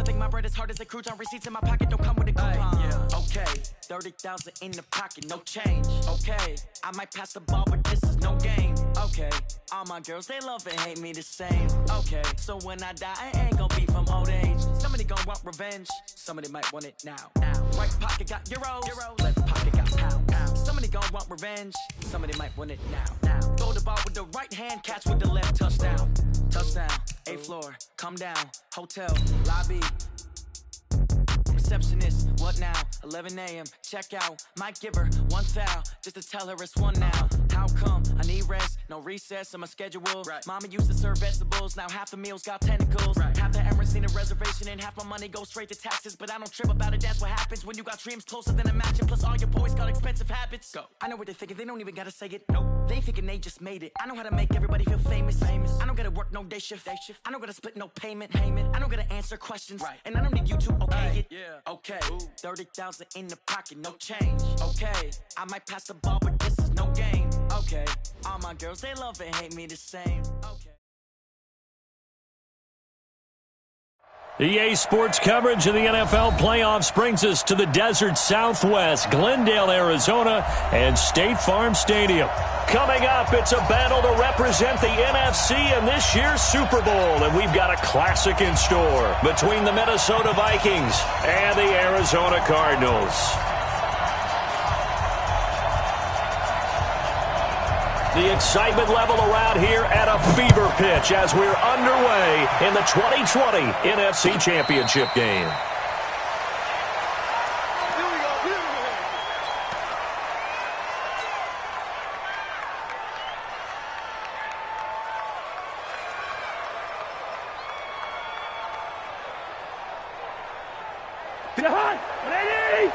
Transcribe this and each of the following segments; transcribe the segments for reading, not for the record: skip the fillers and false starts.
I think my bread is hard as a crouton. Receipts in my pocket don't come with a coupon. Yeah. Okay, 30,000 in the pocket, no change. Okay, I might pass the ball, but this is no game. Okay, all my girls, they love and hate me the same. Okay, so when I die, I ain't gonna be from old age. Somebody gonna want revenge, somebody might want it now. Right pocket got euros, left pocket got pounds. Somebody gonna want revenge, somebody might want it now. Throw the ball with the right hand, catch with the left, touchdown. Touchdown, 8th floor, come down, hotel, lobby. Receptionist, what now? 11 a.m. check out. Might give her one foul just to tell her it's one now. How come? I need rest, no recess on my schedule. Right. Mama used to serve vegetables, now half the meals got tentacles. Right. Half the errands need a reservation and half my money goes straight to taxes. But I don't trip about it, that's what happens when you got dreams closer than a mansion. Plus all your boys got expensive habits. Go. I know what they're thinking, they don't even gotta say it. Nope. They thinking they just made it. I know how to make everybody feel famous. I don't gotta work no day shift. I don't gotta split no payment. I don't gotta answer questions. Right. And I don't need you to okay it. Yeah. Okay, 30,000 in the pocket, no change. Okay, I might pass the ball, but this is no game. Okay, all my girls, they love and hate me the same. Okay. EA Sports coverage of the NFL playoffs brings us to the desert Southwest, Glendale, Arizona, and State Farm Stadium. Coming up, it's a battle to represent the NFC in this year's Super Bowl, and we've got a classic in store between the Minnesota Vikings and the Arizona Cardinals. The excitement level around here at a fever pitch as we're underway in the 2020 NFC Championship game. Ready?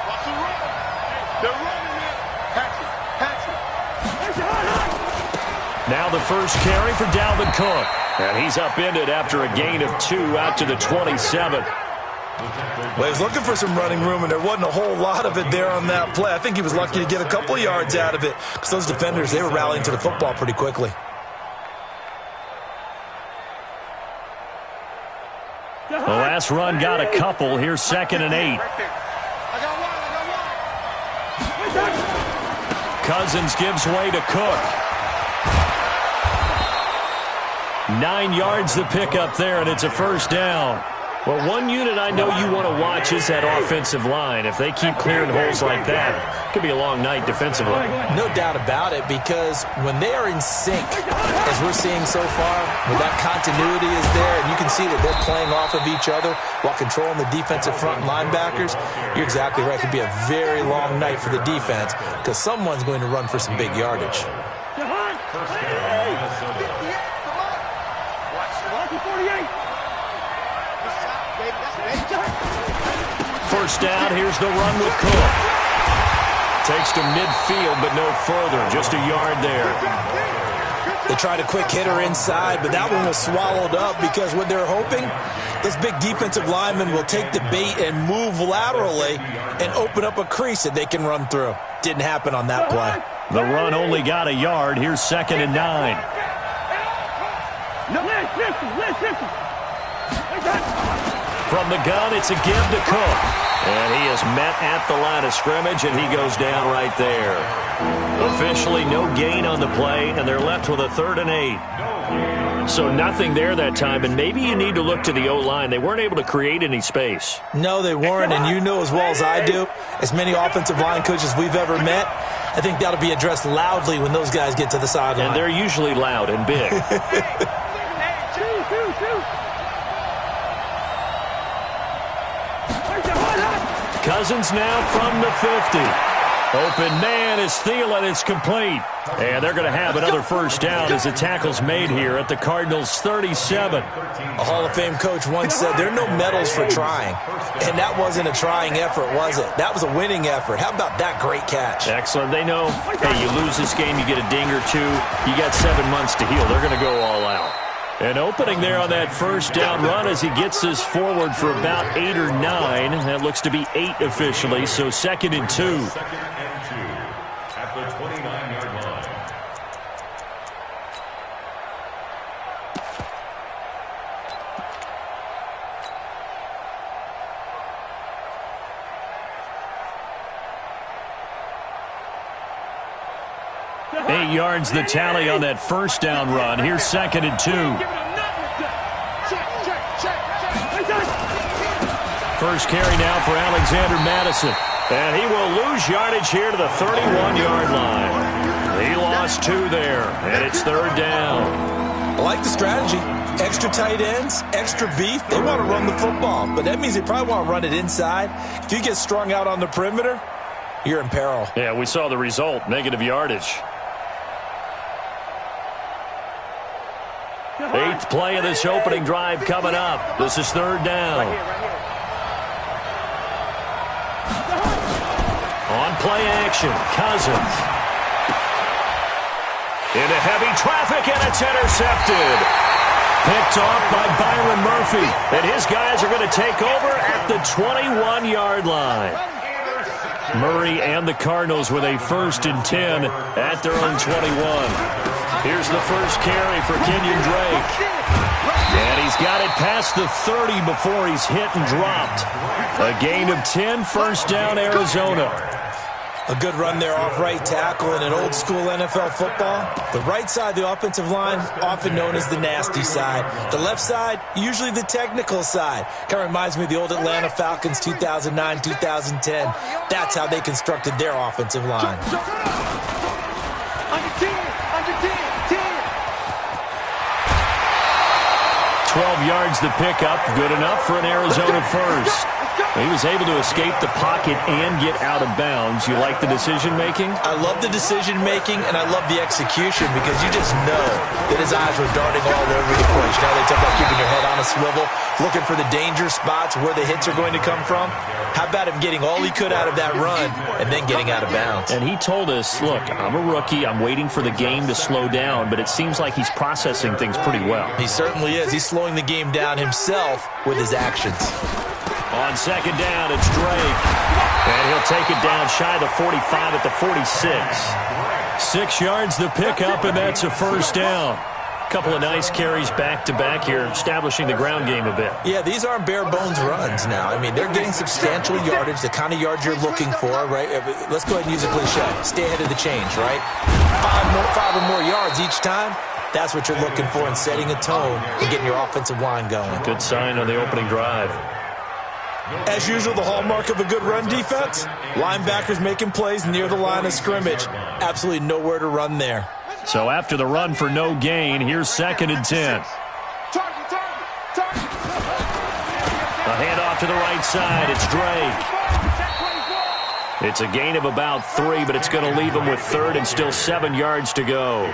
Watch the run. They're running it. Catch it. Now the first carry for Dalvin Cook. And he's upended after a gain of 2 out to the 27. Well, he was looking for some running room, and there wasn't a whole lot of it there on that play. I think he was lucky to get a couple of yards out of it because those defenders, they were rallying to the football pretty quickly. The last run got a couple. Here's 2nd and 8. Cousins gives way to Cook. 9 yards to pick up there, and it's a first down. Well, one unit I know you want to watch is that offensive line. If they keep clearing holes like that, it could be a long night defensively. No doubt about it, because when they are in sync, as we're seeing so far, when that continuity is there, and you can see that they're playing off of each other while controlling the defensive front linebackers, you're exactly right. It could be a very long night for the defense because someone's going to run for some big yardage. First down, here's the run with Cook. Takes to midfield, but no further, just a yard there. They tried a quick hitter inside, but that one was swallowed up because what they're hoping, this big defensive lineman will take the bait and move laterally and open up a crease that they can run through. Didn't happen on that play. The run only got a yard. Here's 2nd and 9. From the gun, it's a give to Cook. And he is met at the line of scrimmage, and he goes down right there. Officially no gain on the play, and they're left with a 3rd and 8. So nothing there that time, and maybe you need to look to the O-line. They weren't able to create any space. No, they weren't, and you know as well as I do, as many offensive line coaches we've ever met, I think that'll be addressed loudly when those guys get to the sideline. And they're usually loud and big. Cousins now from the 50. Open man is Thielen. It's complete. And they're going to have another first down as the tackle's made here at the Cardinals' 37. A Hall of Fame coach once said there are no medals for trying. And that wasn't a trying effort, was it? That was a winning effort. How about that great catch? Excellent. They know, hey, you lose this game, you get a ding or two. You got 7 months to heal. They're going to go all out. An opening there on that first down run as he gets this forward for about 8 or 9. That looks to be 8 officially, so 2nd and 2. At the 29-yard line. 8 yards the tally on that first down run. Here's 2nd and 2. First carry now for Alexander Madison. And he will lose yardage here to the 31-yard line. He lost 2 there, and it's 3rd down. I like the strategy. Extra tight ends, extra beef. They want to run the football, but that means they probably want to run it inside. If you get strung out on the perimeter, you're in peril. Yeah, we saw the result, negative yardage. 8th play of this opening drive coming up. This is 3rd down. On play action, Cousins. Into heavy traffic, and it's intercepted. Picked off by Byron Murphy. And his guys are going to take over at the 21-yard line. Murray and the Cardinals with a 1st and 10 at their own 21. Here's the first carry for Kenyon Drake. And he's got it past the 30 before he's hit and dropped. A gain of 10, 1st down, Arizona. A good run there off right tackle in an old-school NFL football. The right side, the offensive line, often known as the nasty side. The left side, usually the technical side. Kind of reminds me of the old Atlanta Falcons 2009, 2010. That's how they constructed their offensive line. 12 yards the pickup, good enough for an Arizona first. He was able to escape the pocket and get out of bounds. You like the decision-making? I love the decision-making, and I love the execution because you just know that his eyes were darting all over the place. You know, they talk about keeping your head on a swivel, looking for the danger spots where the hits are going to come from. How about him getting all he could out of that run and then getting out of bounds? And he told us, look, I'm a rookie. I'm waiting for the game to slow down, but it seems like he's processing things pretty well. He certainly is. He's slowing the game down himself with his actions. On 2nd down, it's Drake. And he'll take it down shy of the 45 at the 46. 6 yards the pickup, and that's a 1st down. Couple of nice carries back-to-back here, establishing the ground game a bit. Yeah, these aren't bare-bones runs now. I mean, they're getting substantial yardage, the kind of yards you're looking for, right? Let's go ahead and use a cliche. Stay ahead of the change, right? 5 or more yards each time. That's what you're looking for in setting a tone and getting your offensive line going. Good sign on the opening drive. As usual, the hallmark of a good run defense, linebackers making plays near the line of scrimmage. Absolutely nowhere to run there. So after the run for no gain, here's 2nd and 10. A handoff to the right side. It's Drake. It's a gain of about 3, but it's going to leave him with 3rd and still 7 yards to go.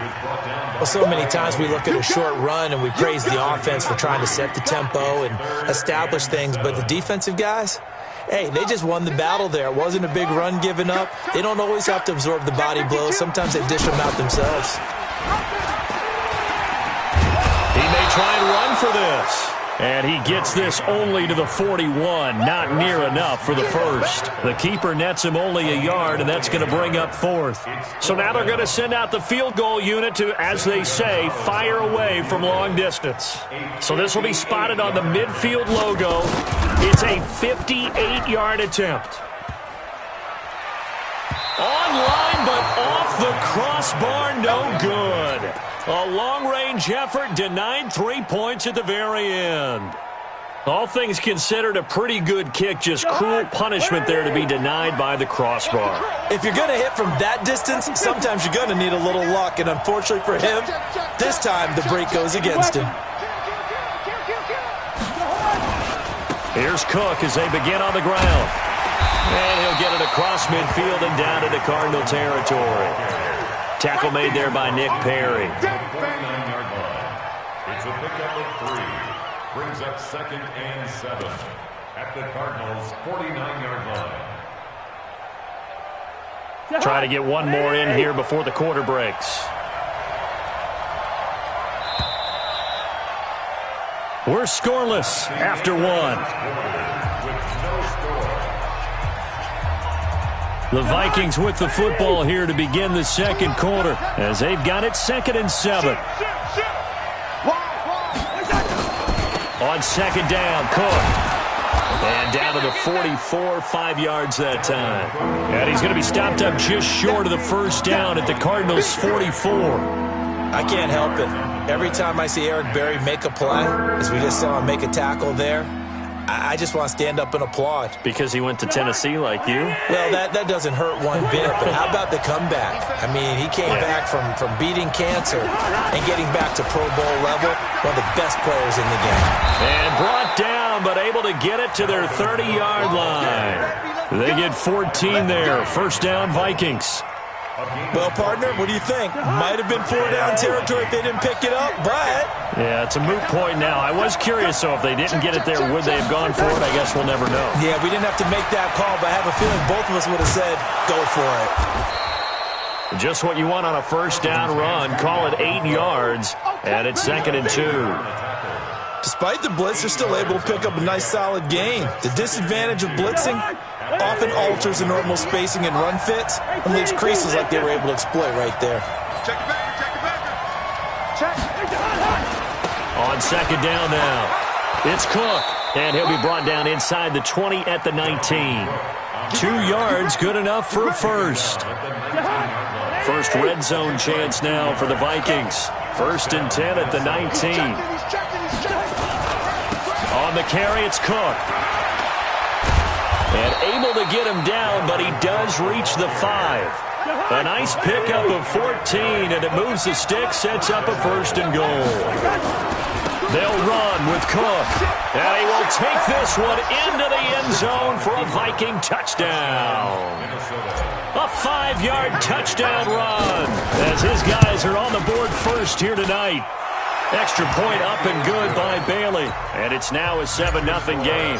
Well, so many times we look at a short run and we praise the offense for trying to set the tempo and establish things, but the defensive guys, hey, they just won the battle there. It wasn't a big run given up. They don't always have to absorb the body blows. Sometimes they dish them out themselves. He may try and run for this. And he gets this only to the 41. Not near enough for the first. The keeper nets him only a yard, and that's going to bring up 4th. So now they're going to send out the field goal unit to, as they say, fire away from long distance. So this will be spotted on the midfield logo. It's a 58-yard attempt. Online, but off the crossbar, no good. A long-range effort denied 3 points at the very end. All things considered, a pretty good kick, just cruel punishment there to be denied by the crossbar. If you're going to hit from that distance, sometimes you're going to need a little luck, and unfortunately for him, this time the break goes against him. Here's Cook as they begin on the ground. And he'll get it across midfield and down into Cardinal territory. Tackle made there by Nick Perry. 49-yard line. It's a pickup of 3. Brings up 2nd and 7 at the Cardinals' 49-yard line. Try to get one more in here before the quarter breaks. We're scoreless after 1. The Vikings with the football here to begin the second quarter as they've got it 2nd and 7. On 2nd down, Cook. And down to the 44, 5 yards that time. And he's going to be stopped up just short of the first down at the Cardinals' 44. I can't help it. Every time I see Eric Berry make a play, as we just saw him make a tackle there, I just want to stand up and applaud. Because he went to Tennessee like you? Well, that doesn't hurt one bit, but how about the comeback? I mean, he came back from beating cancer and getting back to Pro Bowl level, one of the best players in the game. And brought down, but able to get it to their 30-yard line. They get 14 there. First down, Vikings. Well, partner, what do you think? Might have been 4-down territory if they didn't pick it up, but... Yeah, it's a moot point now. I was curious, though, if they didn't get it there, would they have gone for it? I guess we'll never know. Yeah, we didn't have to make that call, but I have a feeling both of us would have said, go for it. Just what you want on a first down run. Call it 8 yards, and it's 2nd and 2. Despite the blitz, they're still able to pick up a nice, solid gain. The disadvantage of blitzing often alters the normal spacing and run fits and leaves creases like they were able to exploit right there. Check it back, check it back. Check. On 2nd down now, it's Cook, and he'll be brought down inside the 20 at the 19. 2 yards, good enough for a first. First red zone chance now for the Vikings. 1st and 10 at the 19. On the carry, it's Cook. And able to get him down, but he does reach the 5. A nice pickup of 14, and it moves the stick, sets up a 1st and goal. They'll run with Cook, and he will take this one into the end zone for a Viking touchdown. A 5-yard touchdown run, as his guys are on the board first here tonight. Extra point up and good by Bailey, and it's now a 7-0 game.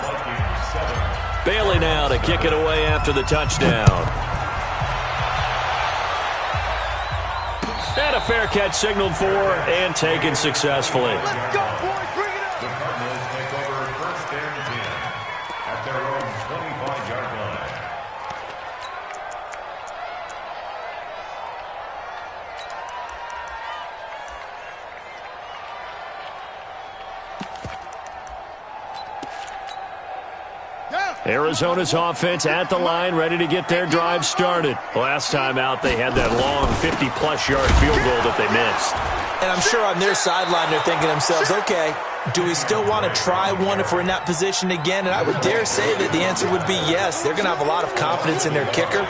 Bailey now to kick it away after the touchdown. And a fair catch signaled for and taken successfully. Let's go, boys. Bring it up. The Cardinals take over 1st and 10 at their own 25-yard line. Arizona's offense at the line, ready to get their drive started. Last time out, they had that long 50-plus yard field goal that they missed. And I'm sure on their sideline they're thinking to themselves, okay, do we still want to try one if we're in that position again? And I would dare say that the answer would be yes. They're going to have a lot of confidence in their kicker.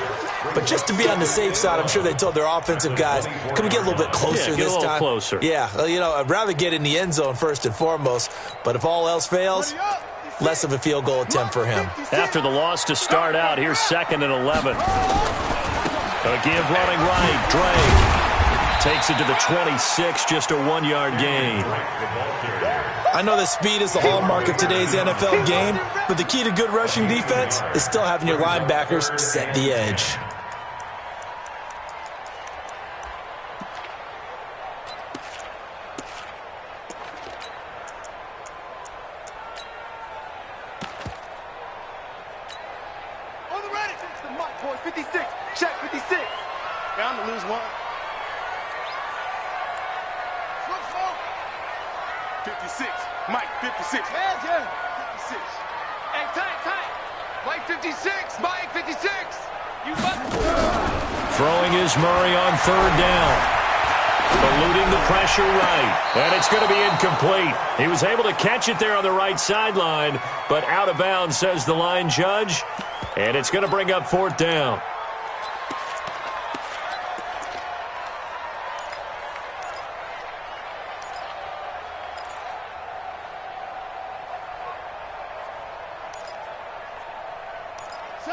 But just to be on the safe side, I'm sure they told their offensive guys, can we get a little bit closer this time? Get a little closer. Yeah, I'd rather get in the end zone first and foremost. But if all else fails, less of a field goal attempt for him. After the loss to start out, here's 2nd and 11. A give running right, Drake. Takes it to the 26, just a 1-yard gain. I know that speed is the hallmark of today's NFL game, but the key to good rushing defense is still having your linebackers set the edge. On the ready. The Mike boys, 56. Check 56. Bound to lose one. 56. Mike, 56. Yeah. 56. Hey, tight. Mike, 56. Mike, 56. You Throwing is Murray on 3rd down. Eluding the pressure right. And it's going to be incomplete. He was able to catch it there on the right sideline, but out of bounds, says the line judge. And it's going to bring up 4th down.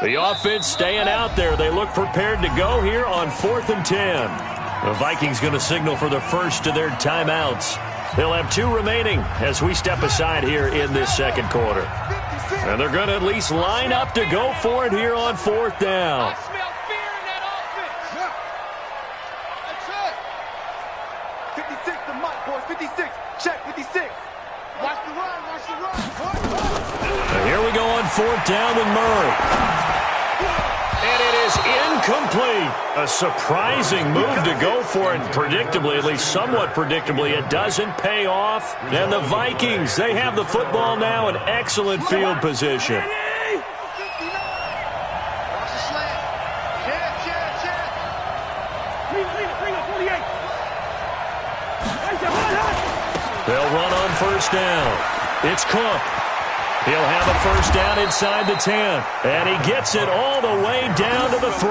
The offense staying out there. They look prepared to go here on 4th and 10. The Vikings going to signal for the first of their timeouts. They'll have 2 remaining as we step aside here in this 2nd quarter. And they're going to at least line up to go for it here on 4th down. I smell fear in that offense. That's it. 56 to Mike, boys. 56. Check 56. Watch the run. Here we go on 4th down with Murray. And it is incomplete. A surprising move to go for it. Predictably, at least somewhat predictably, it doesn't pay off. And the Vikings, they have the football now in excellent field position. They'll run on first down. It's Cook. He'll have a first down inside the 10. And he gets it all the way down to the 3.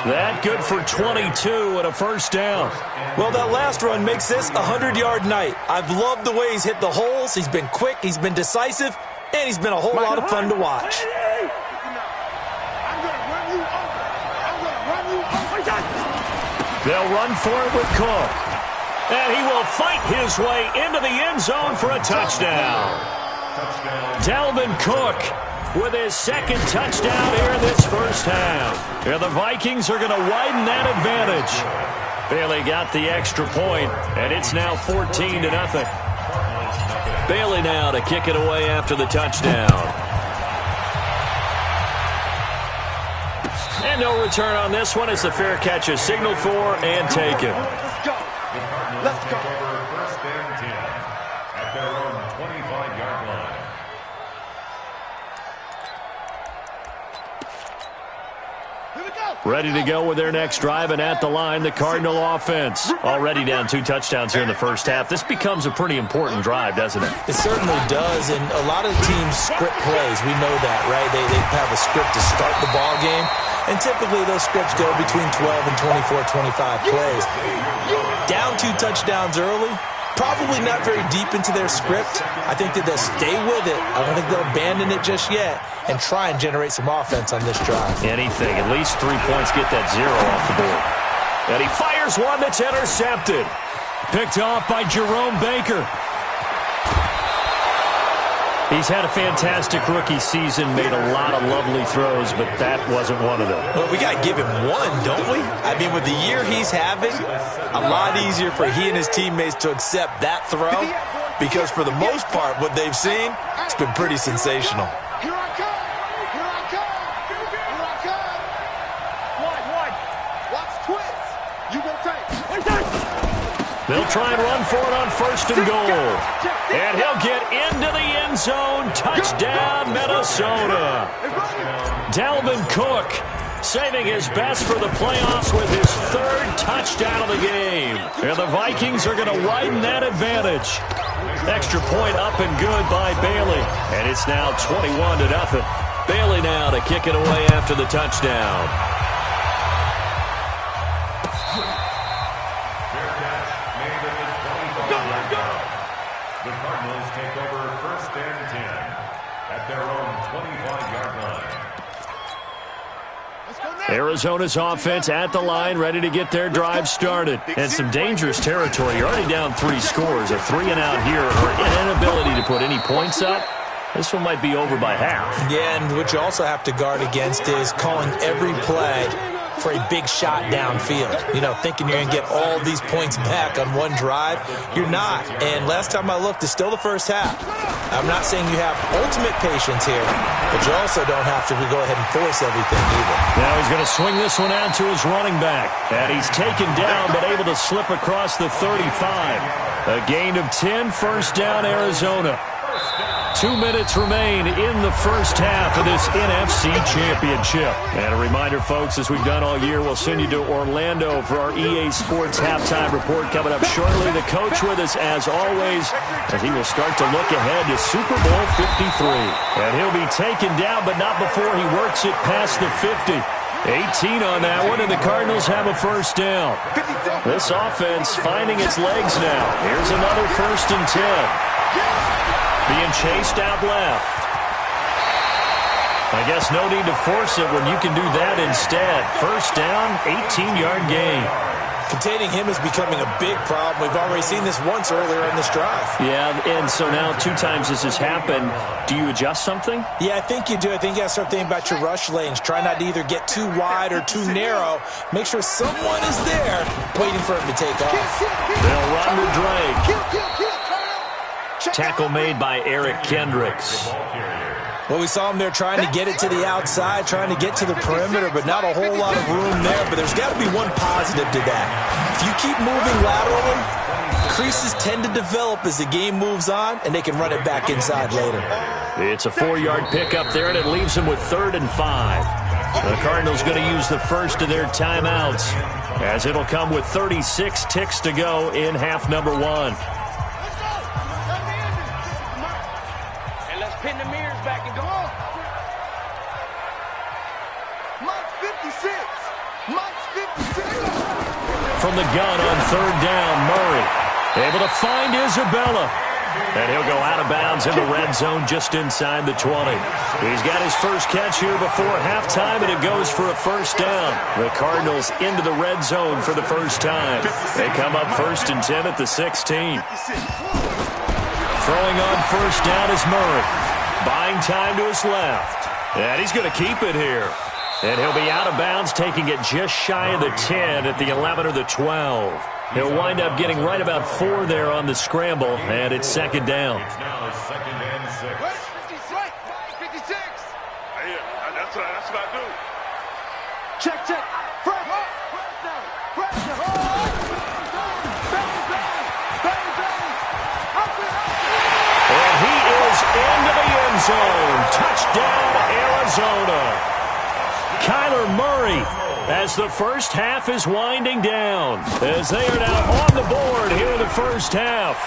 That good for 22 and a first down. Well, that last run makes this a 100-yard night. I've loved the way he's hit the holes. He's been quick, he's been decisive, and he's been a whole lot of fun to watch. They'll run for it with Cook. And he will fight his way into the end zone for a touchdown. Dalvin Cook with his second touchdown here in this first half. And the Vikings are going to widen that advantage. Bailey got the extra point, and it's now 14-0. Bailey now to kick it away after the touchdown. And no return on this one as the fair catch is signaled for and taken. Let's go. Let's go. First and 10 at their own 25-yard line. Ready to go with their next drive, and at the line, the Cardinal offense. Already down 2 touchdowns here in the first half. This becomes a pretty important drive, doesn't it? It certainly does, and a lot of teams script plays. We know that, right? They have a script to start the ball game, and typically those scripts go between 12 and 24, 25 plays. Down 2 touchdowns early, probably not very deep into their script. I think that they'll stay with it. I don't think they'll abandon it just yet and try and generate some offense on this drive. Anything, at least 3 points, get that 0 off the board. And he fires one that's intercepted. Picked off by Jerome Baker. He's had a fantastic rookie season, made a lot of lovely throws, but that wasn't one of them. Well, we got to give him one, don't we? I mean, with the year he's having, a lot easier for he and his teammates to accept that throw because for the most part, what they've seen, it's been pretty sensational. Here I come. Here I come. Here I come. Wide. Watch twist. You won't take. They'll try and run for it on first and goal. And he'll get into the end zone. Touchdown, Minnesota. Dalvin Cook saving his best for the playoffs with his 3rd touchdown of the game. And the Vikings are going to widen that advantage. Extra point up and good by Bailey. And it's now 21-0. Bailey now to kick it away after the touchdown. The Cardinals take over first and 10 at their own 25-yard line. Arizona's offense at the line, ready to get their drive started. And some dangerous territory. You're already down 3 scores. A 3-and-out here or an inability to put any points up. This one might be over by half. Yeah, and what you also have to guard against is calling every play for a big shot downfield. You know, thinking you're going to get all these points back on one drive. You're not. And last time I looked, it's still the first half. I'm not saying you have ultimate patience here, but you also don't have to go ahead and force everything either. Now he's going to swing this one out to his running back. And he's taken down, but able to slip across the 35. A gain of 10, first down, Arizona. 2 minutes remain in the first half of this NFC Championship. And a reminder, folks, as we've done all year, we'll send you to Orlando for our EA Sports Halftime Report coming up shortly. The coach with us, as always, as he will start to look ahead to Super Bowl 53. And he'll be taken down, but not before he works it past the 50. 18 on that one, and the Cardinals have a first down. This offense finding its legs now. Here's another first and 10. Being chased out left. I guess no need to force it when you can do that instead. First down, 18-yard gain. Containing him is becoming a big problem. We've already seen this once earlier in this drive. Yeah, and so now 2 times this has happened. Do you adjust something? Yeah, I think you do. I think you got to start thinking about your rush lanes. Try not to either get too wide or too narrow. Make sure someone is there waiting for him to take off. They'll run to Drake. Tackle made by Eric Kendricks. Well, we saw him there trying to get it to the outside, trying to get to the perimeter, but not a whole lot of room there. But there's got to be one positive to that. If you keep moving laterally, creases tend to develop as the game moves on, and they can run it back inside later. It's a 4-yard pickup there, and it leaves them with 3rd and 5. The Cardinals going to use the first of their timeouts, as it'll come with 36 ticks to go in half number 1. And let's pin the mirrors back and go. Mike's 56. Mike's 56. From the gun on 3rd down, Murray able to find Isabella. And he'll go out of bounds in the red zone just inside the 20. He's got his first catch here before halftime, and it goes for a first down. The Cardinals into the red zone for the first time. They come up 1st and 10 at the 16. Throwing on first down is Murray. Buying time to his left. And he's going to keep it here. And he'll be out of bounds, taking it just shy of the 10 at the 11 or the 12. He'll wind up getting right about 4 there on the scramble, and it's 2nd down. It's now 2nd and 6. 56. Yeah, that's what I do. Check. Pressure. And he is into the end zone. Touchdown, Arizona. Kyler Murray, as the first half is winding down, as they are now on the board here in the first half.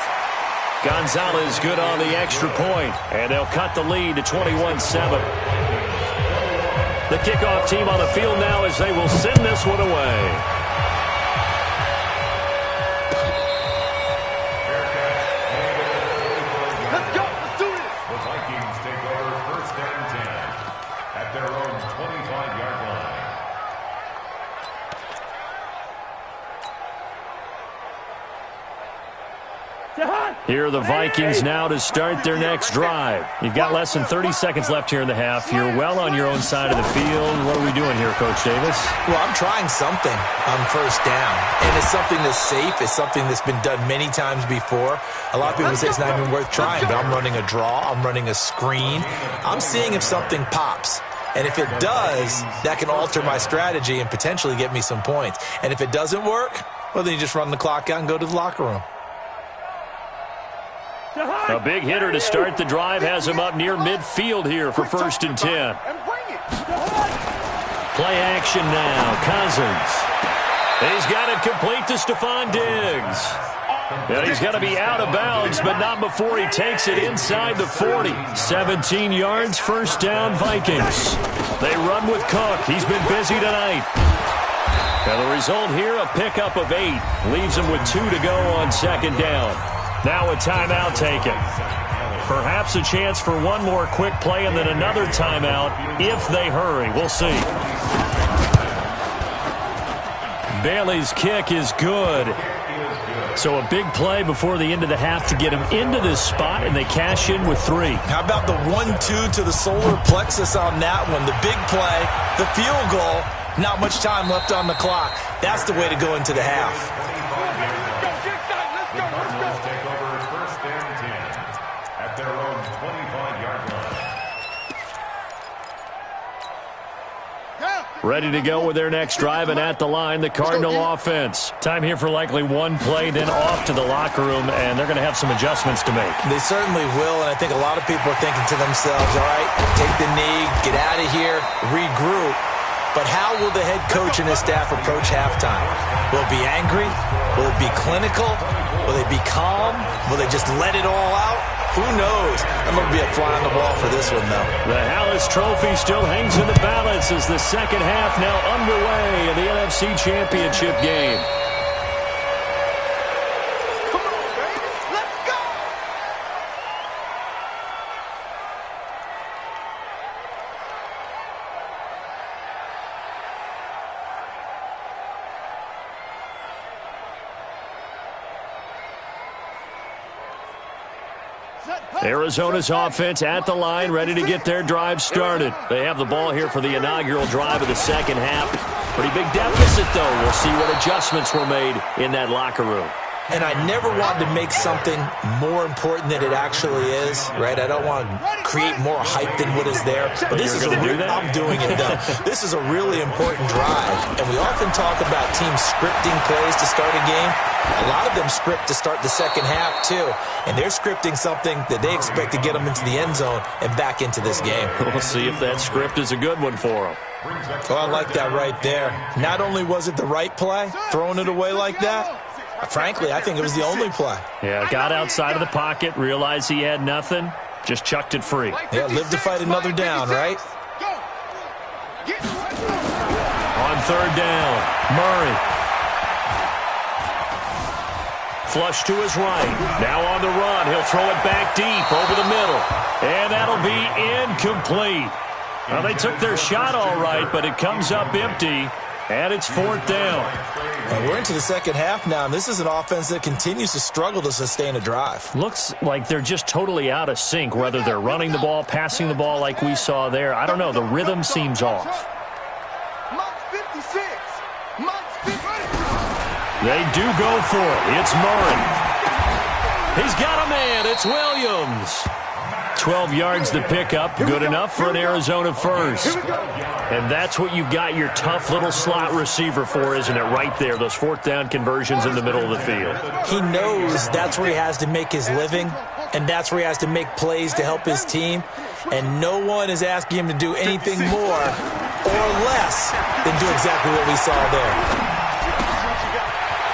Gonzalez good on the extra point, and they'll cut the lead to 21-7. The kickoff team on the field now as they will send this one away. Let's go. Let's do this. The Vikings take over 1st and 10 at their own 25-yard line. Here are the Vikings now to start their next drive. You've got less than 30 seconds left here in the half. You're well on your own side of the field. What are we doing here, Coach Davis? Well, I'm trying something on first down, and it's something that's safe. It's something that's been done many times before. A lot of people say it's not even worth trying, but I'm running a draw. I'm running a screen. I'm seeing if something pops. And if it does, that can alter my strategy and potentially get me some points. And if it doesn't work, well, then you just run the clock out and go to the locker room. A big hitter to start the drive has him up near midfield here for 1st and 10. Play action now. Cousins. He's got it complete to Stephon Diggs. And he's going to be out of bounds, but not before he takes it inside the 40. 17 yards, first down, Vikings. They run with Cook. He's been busy tonight. And the result here, a pickup of 8. Leaves him with 2 to go on 2nd down. Now a timeout taken. Perhaps a chance for one more quick play and then another timeout if they hurry. We'll see. Bailey's kick is good. So a big play before the end of the half to get him into this spot, and they cash in with 3. How about the 1-2 to the solar plexus on that one? The big play, the field goal, not much time left on the clock. That's the way to go into the half. Their own 25-yard line. Ready to go with their next drive, and at the line, the Cardinal offense. Time here for likely one play, then off to the locker room, and they're going to have some adjustments to make. They certainly will, and I think a lot of people are thinking to themselves, all right, take the knee, get out of here, regroup. But how will the head coach and his staff approach halftime? Will it be angry? Will it be clinical? Will they be calm? Will they just let it all out? Who knows? I'm going to be a fly on the wall for this one, though. The Hallis Trophy still hangs in the balance as the second half now underway in the NFC Championship game. Come on, baby. Let's go. Arizona's offense at the line, ready to get their drive started. They have the ball here for the inaugural drive of the second half. Pretty big deficit, though. We'll see what adjustments were made in that locker room. And I never wanted to make something more important than it actually is, right? I don't want to create more hype than what is there. But this is I'm doing it, though. This is a really important drive. And we often talk about teams scripting plays to start a game. A lot of them script to start the second half, too. And they're scripting something that they expect to get them into the end zone and back into this game. We'll see if that script is a good one for them. Oh, I like that right there. Not only was it the right play, throwing it away like that, frankly, I think it was the only play. Yeah, got outside of the pocket, realized he had nothing, just chucked it free. Yeah, live to fight another down, right? On third down, Murray. Flush to his right. Now on the run. He'll throw it back deep over the middle. And that'll be incomplete. Well, they took their shot all right, but it comes up empty. And it's fourth down. And we're into the second half now, and this is an offense that continues to struggle to sustain a drive. Looks like they're just totally out of sync, whether they're running the ball, passing the ball like we saw there. I don't know. The rhythm seems off. They do go for it. It's Murray. He's got a man. It's Williams. 12 yards to pick up. Good enough for an Arizona first. And that's what you've got your tough little slot receiver for, isn't it? Right there, those fourth down conversions in the middle of the field. He knows that's where he has to make his living, and that's where he has to make plays to help his team. And no one is asking him to do anything more or less than do exactly what we saw there.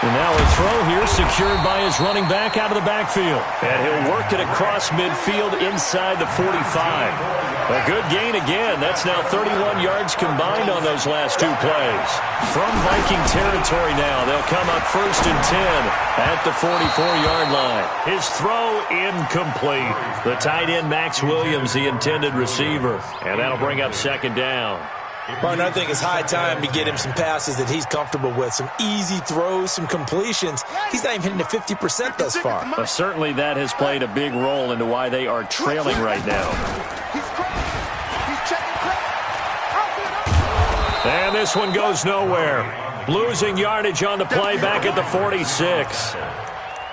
And now a throw here secured by his running back out of the backfield. And he'll work it across midfield inside the 45. A good gain again. That's now 31 yards combined on those last two plays. From Viking territory now, they'll come up first and 10 at the 44-yard line. His throw incomplete. The tight end, Max Williams, the intended receiver. And that'll bring up second down. Partner, I think it's high time to get him some passes that he's comfortable with, some easy throws, some completions. He's not even hitting the 50% thus far. Well, certainly that has played a big role into why they are trailing right now. And this one goes nowhere. Losing yardage on the play back at the 46.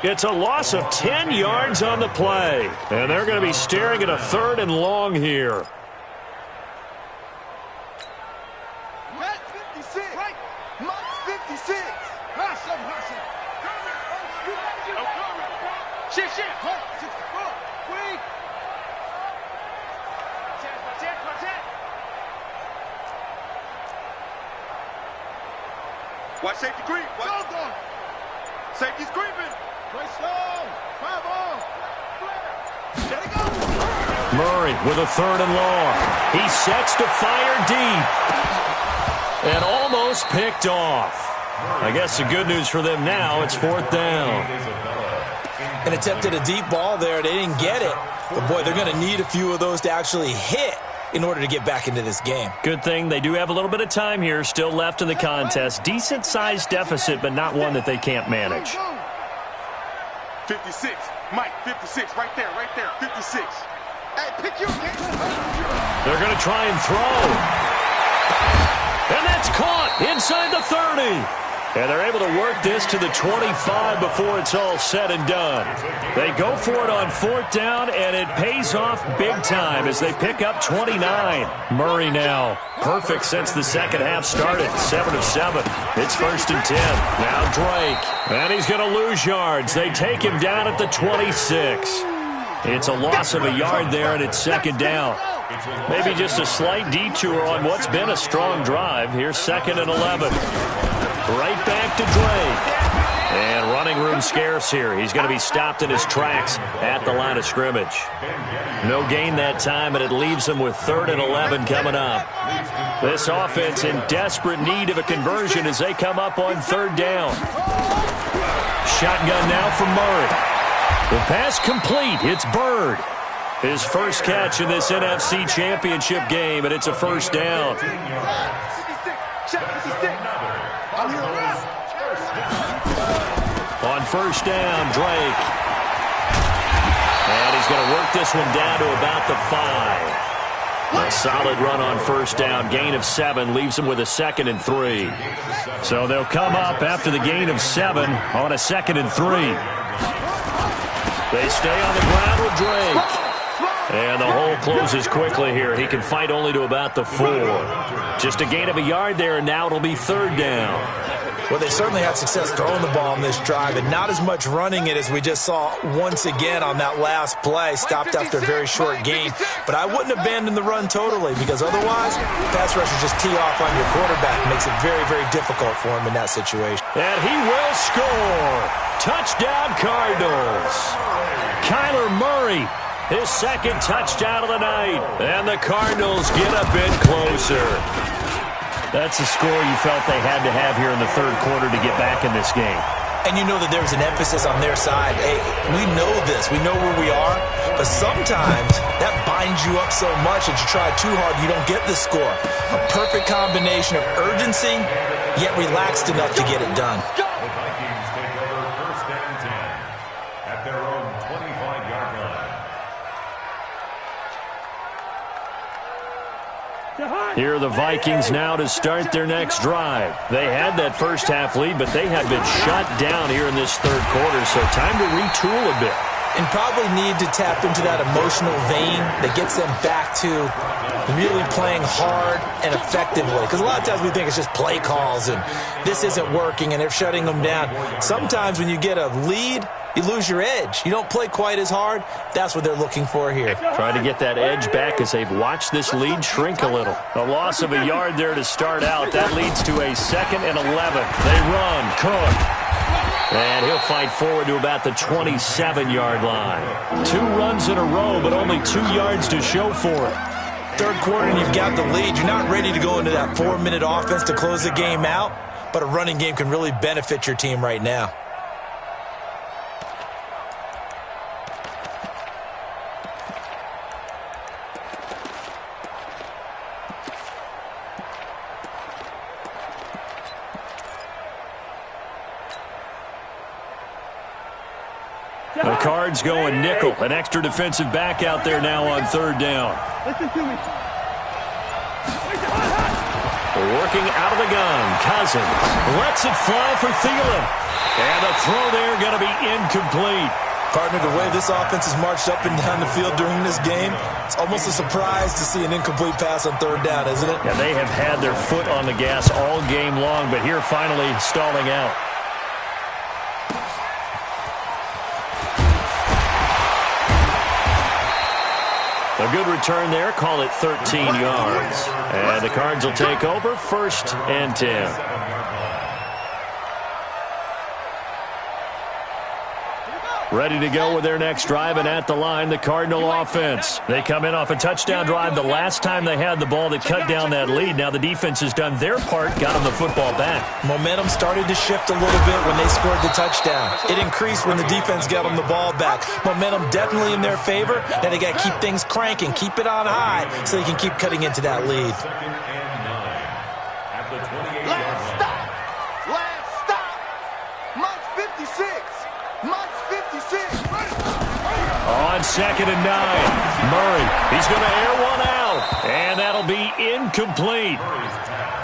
It's a loss of 10 yards on the play. And they're going to be staring at a third and long here. Watch safety creep. Safety's creeping. Murray with a third and long. He sets to fire deep. And almost picked off. I guess the good news for them now, it's fourth down. An attempt at a deep ball there. They didn't get it. But, boy, they're going to need a few of those to actually hit in order to get back into this game. Good thing they do have a little bit of time here still left in the contest. Decent-sized deficit, but not one that they can't manage. 56. Mike, 56. Right there, 56. Hey, pick your game. They're going to try and throw. And that's caught inside the 30. And they're able to work this to the 25 before it's all said and done. They go for it on fourth down, and it pays off big time as they pick up 29. Murray now, perfect since the second half started, 7 of 7. It's first and 10. Now Drake, and he's going to lose yards. They take him down at the 26. It's a loss of a yard there, and it's second down. Maybe just a slight detour on what's been a strong drive. Here's second and 11. Right back to Drake. And running room scarce here. He's going to be stopped in his tracks at the line of scrimmage. No gain that time, and it leaves him with third and 11 coming up. This offense in desperate need of a conversion as they come up on third down. Shotgun now from Murray. The pass complete. It's Bird. His first catch in this NFC Championship game, and it's a first down. On first down, Drake. And he's going to work this one down to about the 5. A solid run on first down. Gain of 7 leaves them with a 2nd and 3. So they'll come up after the gain of 7 on a 2nd and 3. They stay on the ground with Drake. And the hole closes quickly here. He can fight only to about the 4. Just a gain of a yard there, and now it'll be 3rd down. Well, they certainly had success throwing the ball on this drive, and not as much running it as we just saw once again on that last play. Stopped after a very short gain. But I wouldn't abandon the run totally, because otherwise, pass rushers just tee off on your quarterback. It makes it very, very difficult for him in that situation. And he will score. Touchdown, Cardinals. Kyler Murray, his 2nd touchdown of the night. And the Cardinals get a bit closer. That's the score you felt they had to have here in the 3rd quarter to get back in this game. And you know that there's an emphasis on their side. Hey, we know this. We know where we are. But sometimes that binds you up so much that you try too hard, you don't get the score. A perfect combination of urgency, yet relaxed enough to get it done. The Vikings take over 1st and 10 at their own 25-yard line. Here are the Vikings now to start their next drive. They had that first half lead, but they have been shut down here in this 3rd quarter, so time to retool a bit. And probably need to tap into that emotional vein that gets them back to really playing hard and effectively. Because a lot of times we think it's just play calls and this isn't working and they're shutting them down. Sometimes when you get a lead, you lose your edge. You don't play quite as hard. That's what they're looking for here. Trying to get that edge back as they've watched this lead shrink a little. A loss of a yard there to start out. That leads to a 2nd and 11. They run. Cook. And he'll fight forward to about the 27-yard line. 2 runs in a row, but only 2 yards to show for it. 3rd quarter and you've got the lead. You're not ready to go into that 4-minute offense to close the game out, but a running game can really benefit your team right now. The Cards going nickel. An extra defensive back out there now on 3rd down. Listen to me. Working out of the gun. Cousins lets it fly for Thielen. And the throw there going to be incomplete. Partner, the way this offense has marched up and down the field during this game, it's almost a surprise to see an incomplete pass on 3rd down, isn't it? Yeah, they have had their foot on the gas all game long, but here finally stalling out. A good return there. Call it 13 yards. And the Cards will take over 1st and 10. Ready to go with their next drive, and at the line, the Cardinal offense. They come in off a touchdown drive the last time they had the ball that cut down that lead. Now the defense has done their part, got them the football back. Momentum started to shift a little bit when they scored the touchdown. It increased when the defense got them the ball back. Momentum definitely in their favor. Now they got to keep things cranking, keep it on high so they can keep cutting into that lead. 2nd and 9 at the 28-yard Last line. stop. Last stop. March 56. March 56. On 2nd and 9, Murray, he's going to air one out, and that'll be incomplete.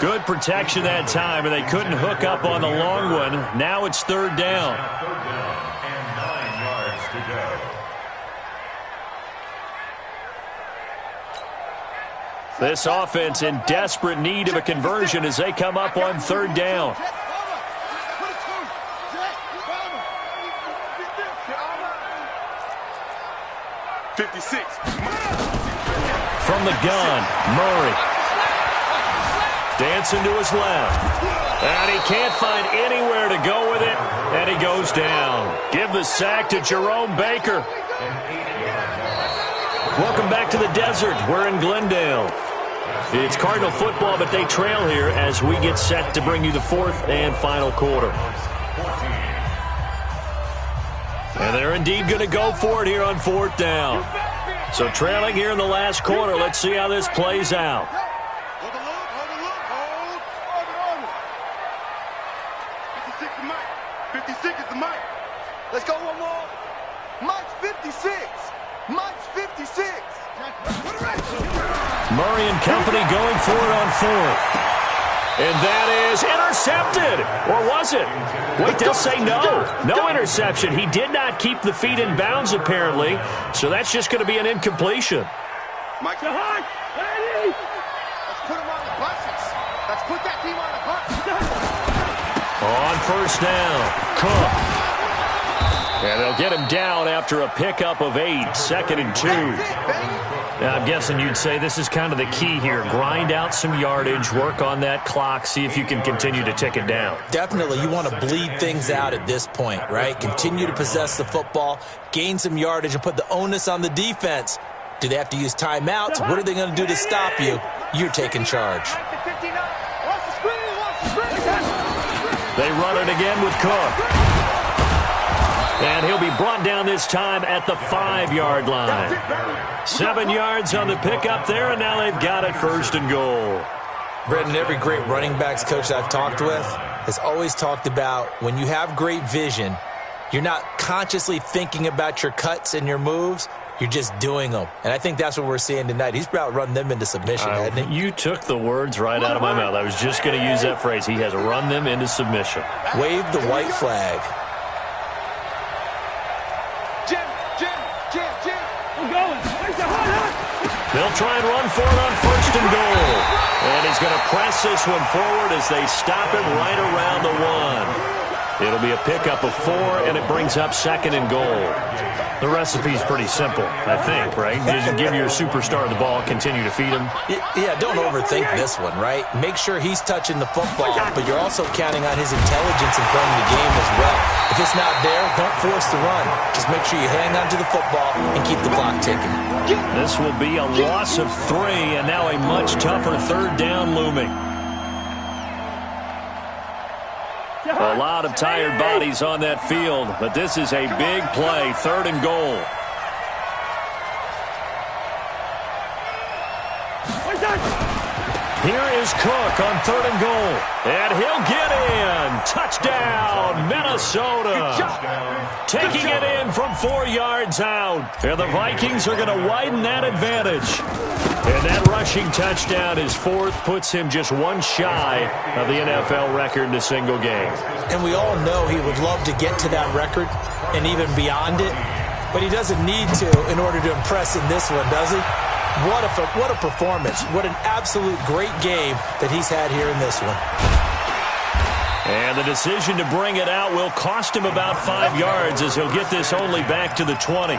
Good protection that time, and they couldn't hook up on the long one. Now it's 3rd down. 3rd down and 9 yards to go. This offense in desperate need of a conversion as they come up on 3rd down. 56. From the gun, Murray. Dancing to his left. And he can't find anywhere to go with it. And he goes down. Give the sack to Jerome Baker. Welcome back to the desert. We're in Glendale. It's Cardinal football, but they trail here as we get set to bring you the 4th and final quarter. And they're indeed going to go for it here on 4th down. So trailing here in the last quarter. Let's see how this plays out. Hold it. 56 is Mike. 56 is the Mike. Let's go one more. March 56. March 56. Murray and company going for it on fourth. And that is intercepted. Or was it? Wait, they'll say no. No interception. He did not keep the feet in bounds, apparently. So that's just going to be an incompletion. Mike. Let's put him on the buses. Let's put that team on the bus. On first down, Cook. And they'll get him down after a pickup of 8, 2nd and 2. Now, I'm guessing you'd say this is kind of the key here. Grind out some yardage, work on that clock, see if you can continue to tick it down. Definitely, you want to bleed things out at this point, right? Continue to possess the football, gain some yardage, and put the onus on the defense. Do they have to use timeouts? What are they going to do to stop you? You're taking charge. They run it again with Cook. And he'll be brought down this time at the 5-yard line. 7 yards on the pickup there, and now they've got it 1st and goal. Brendan, every great running backs coach I've talked with has always talked about when you have great vision, you're not consciously thinking about your cuts and your moves. You're just doing them. And I think that's what we're seeing tonight. He's about run them into submission, hasn't he? You took the words right out of my mouth. I was just going to use that phrase. He has run them into submission. Wave the white flag. They'll try and run for it on 1st and goal. And he's going to press this one forward as they stop him right around the 1. It'll be a pickup of 4, and it brings up 2nd and goal. The recipe's pretty simple, I think, right? Just give your superstar the ball, continue to feed him. Yeah, don't overthink this one, right? Make sure he's touching the football, but you're also counting on his intelligence in playing the game as well. If it's not there, don't force the run. Just make sure you hang on to the football and keep the clock ticking. This will be a loss of 3, and now a much tougher 3rd down looming. A lot of tired bodies on that field, but this is a big play, 3rd and goal. Here is Cook on 3rd and goal, and he'll get in. Touchdown, Minnesota. Taking it in from 4 yards out, and the Vikings are going to widen that advantage. And that rushing touchdown, his 4th, puts him just 1 shy of the NFL record in a single game. And we all know he would love to get to that record and even beyond it, but he doesn't need to in order to impress in this one, does he? What a performance. What an absolute great game that he's had here in this one. And the decision to bring it out will cost him about 5 yards as he'll get this only back to the 20.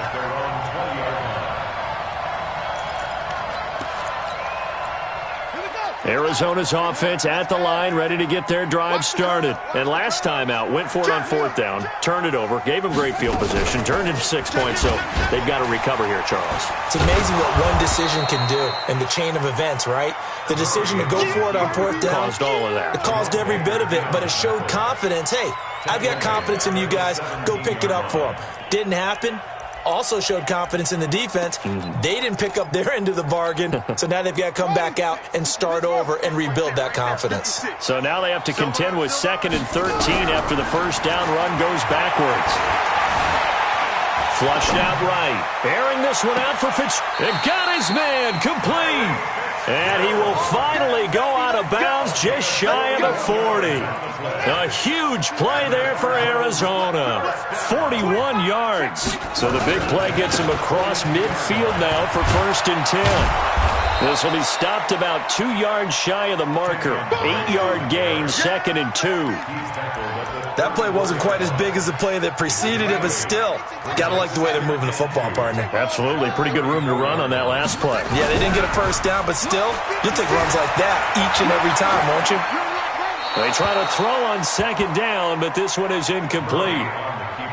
Arizona's offense at the line, ready to get their drive started. And last time out, went for it on 4th down, turned it over, gave them great field position, turned into 6 points, so they've got to recover here, Charles. It's amazing what one decision can do in the chain of events, right? The decision to go for it on 4th down. Caused all of that. It caused every bit of it, but it showed confidence. Hey, I've got confidence in you guys. Go pick it up for them. Didn't happen. Also showed confidence in the defense. They didn't pick up their end of the bargain, so now they've got to come back out and start over and rebuild that confidence. So now they have to contend with 2nd and 13 after the 1st down run goes backwards. Flushed out right. Airing this one out for Fitz. And got his man complete. And he will finally go out of bounds just shy of the 40. A huge play there for Arizona. 41 yards. So the big play gets him across midfield now for 1st and 10. This will be stopped about 2 yards shy of the marker. 8-yard gain, 2nd and 2. That play wasn't quite as big as the play that preceded it, but still, gotta like the way they're moving the football, partner. Absolutely. Pretty good room to run on that last play. Yeah, they didn't get a 1st down, but still, you'll take runs like that each and every time, won't you? They try to throw on 2nd down, but this one is incomplete.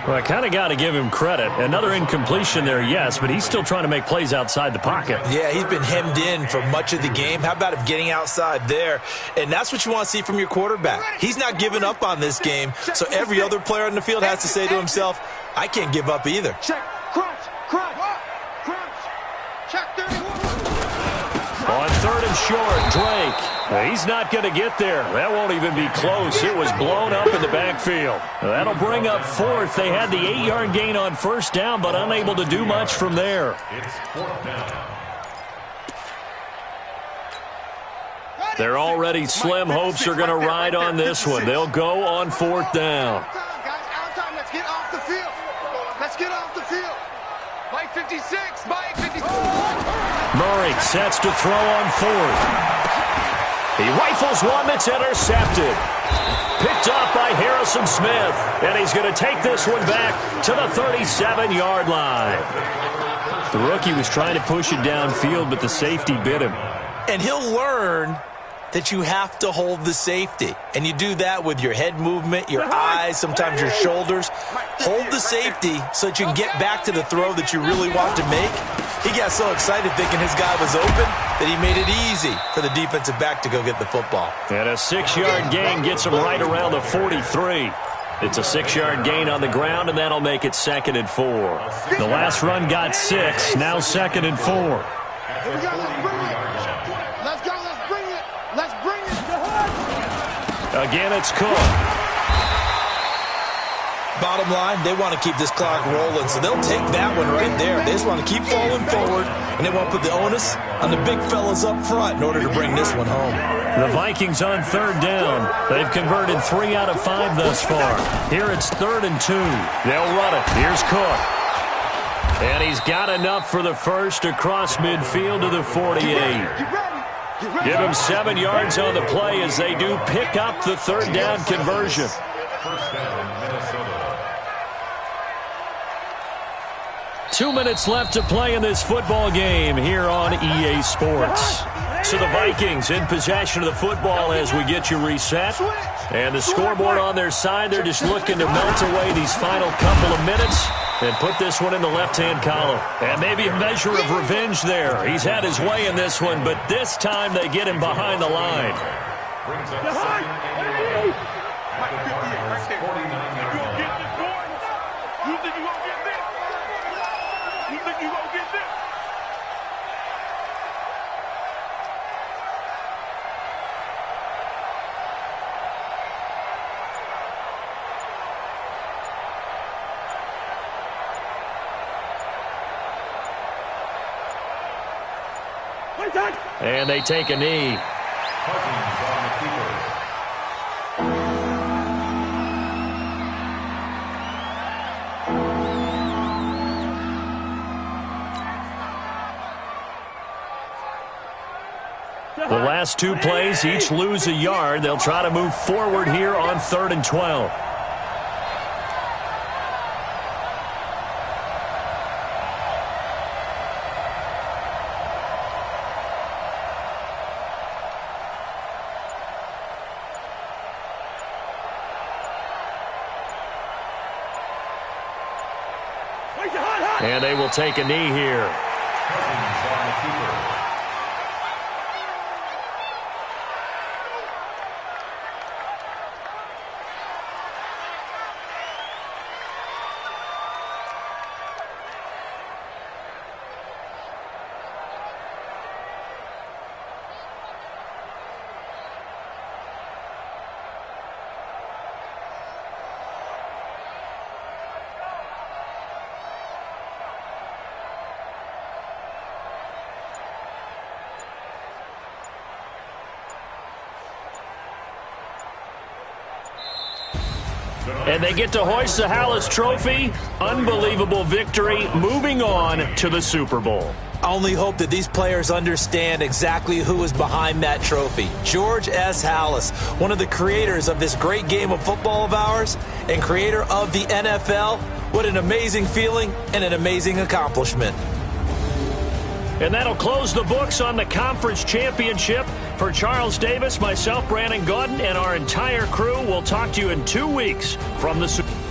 Well, I kind of got to give him credit. Another incompletion there, yes, but he's still trying to make plays outside the pocket. Yeah, he's been hemmed in for much of the game. How about him getting outside there? And that's what you want to see from your quarterback. He's not giving up on this game, so every other player on the field has to say to himself, I can't give up either. Check, crunch, crunch, crunch, check 31. On 3rd and short, Drake. He's not going to get there. That won't even be close. It was blown up in the backfield. That'll bring up 4th. They had the 8-yard gain on 1st down, but unable to do much from there. It's 4th down. Their already slim hopes are going to ride on this one. They'll go on 4th down. Out time, let's get off the field. Let's get off the field. Mike 56, Mike 56. Murray sets to throw on 4th. He rifles one that's intercepted. Picked off by Harrison Smith. And he's going to take this one back to the 37-yard line. The rookie was trying to push it downfield, but the safety bit him. And he'll learn that you have to hold the safety. And you do that with your head movement, your eyes, sometimes your shoulders. Hold the safety so that you can get back to the throw that you really want to make. He got so excited thinking his guy was open that he made it easy for the defensive back to go get the football. And a 6-yard gain gets him right around the 43. It's a 6-yard gain on the ground, and that'll make it 2nd and 4. The last run got 6, now 2nd and 4. Here we go, let's bring it. Let's go, let's bring it. Let's bring it. Again, it's Cook. Bottom line, they want to keep this clock rolling, so they'll take that one right there. They just want to keep falling forward, and they want to put the onus on the big fellas up front in order to bring this one home. The Vikings on 3rd down. They've converted 3 out of 5 thus far. Here it's 3rd and 2. They'll run it. Here's Cook. And he's got enough for the first across midfield to the 48. Give him 7 yards on the play as they do pick up the 3rd down conversion. First down, Minnesota. 2 minutes left to play in this football game here on EA Sports. So the Vikings in possession of the football as we get you reset. And the scoreboard on their side, they're just looking to melt away these final couple of minutes and put this one in the left-hand column. And maybe a measure of revenge there. He's had his way in this one, but this time they get him behind the line. Brings up 2nd and 11 at the Cardinals' 49-yard line. You think you gonna get this? You think you gonna get this? And they take a knee. Cousins on the keeper. The last 2 plays, each lose a yard. They'll try to move forward here on 3rd and 12. And they will take a knee here. Cousins on the keeper. And they get to hoist the Hallis Trophy. Unbelievable victory, moving on to the Super Bowl. I only hope that these players understand exactly who is behind that trophy. George S. Hallis, one of the creators of this great game of football of ours and creator of the NFL. What an amazing feeling and an amazing accomplishment. And that'll close the books on the conference championship. For Charles Davis, myself, Brandon Gaudin, and our entire crew, we'll talk to you in 2 weeks from the Super Bowl.